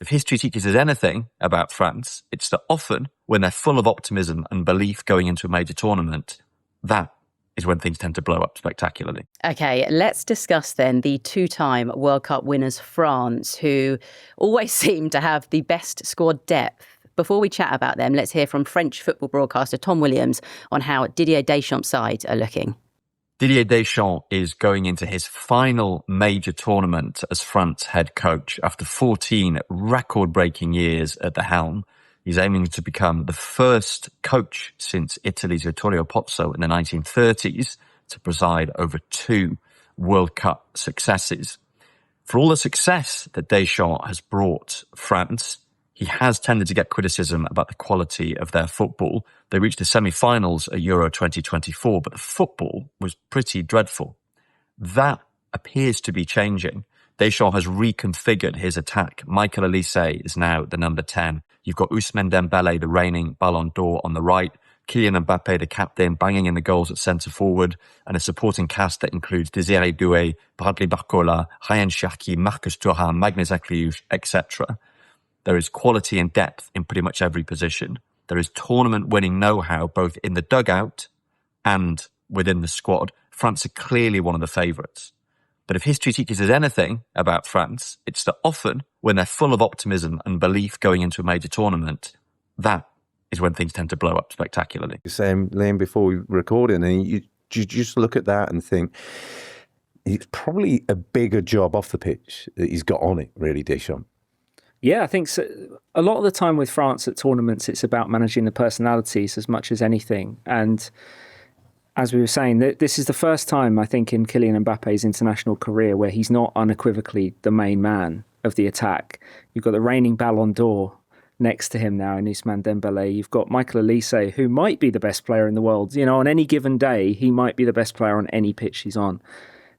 If history teaches us anything about France, it's that often when they're full of optimism and belief going into a major tournament, that is when things tend to blow up spectacularly. Okay, let's discuss then the two-time World Cup winners, France, who always seem to have the best squad depth. Before we chat about them, let's hear from French football broadcaster Tom Williams on how Didier Deschamps' side are looking. Didier Deschamps is going into his final major tournament as France head coach after 14 record-breaking years at the helm. He's aiming to become the first coach since Italy's Vittorio Pozzo in the 1930s to preside over 2 World Cup successes. For all the success that Deschamps has brought France, he has tended to get criticism about the quality of their football. They reached the semi-finals at Euro 2024, but the football was pretty dreadful. That appears to be changing. Deschamps has reconfigured his attack. Michael Olise is now the number 10. You've got Ousmane Dembele, the reigning Ballon d'Or, on the right. Kylian Mbappe, the captain, banging in the goals at centre forward, and a supporting cast that includes Désiré Doué, Bradley Barcola, Ryan Cherki, Marcus Thuram, Magnus Ekliush, etc. There is quality and depth in pretty much every position. There is tournament-winning know-how both in the dugout and within the squad. France are clearly one of the favourites. But if history teaches us anything about France, it's that often when they're full of optimism and belief going into a major tournament, that is when things tend to blow up spectacularly. You're saying, Liam, before we recorded, and you just look at that and think, it's probably a bigger job off the pitch that he's got on it, really, Deschamps. Yeah, I think so. A lot of the time with France at tournaments, it's about managing the personalities as much as anything. And as we were saying, this is the first time, I think, in Kylian Mbappe's international career where he's not unequivocally the main man of the attack. You've got the reigning Ballon d'Or next to him now in Ousmane Dembele. You've got Michael Olise, who might be the best player in the world. You know, on any given day, he might be the best player on any pitch he's on.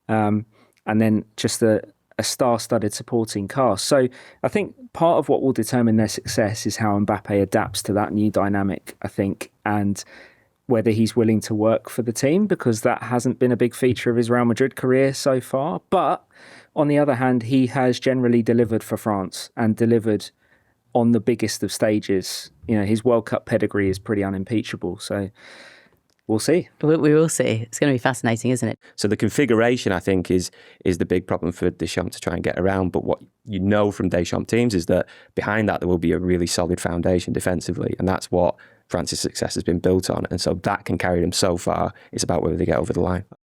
And then just a star-studded supporting cast. So I think part of what will determine their success is how Mbappe adapts to that new dynamic, I think, and whether he's willing to work for the team, because that hasn't been a big feature of his Real Madrid career so far. But on the other hand, he has generally delivered for France and delivered on the biggest of stages. You know, his World Cup pedigree is pretty unimpeachable. So we'll see. We will see. It's going to be fascinating, isn't it? So the configuration, I think, is the big problem for Deschamps to try and get around. But what you know from Deschamps teams is that behind that there will be a really solid foundation defensively, and that's what France's success has been built on. And so that can carry them so far. It's about whether they get over the line.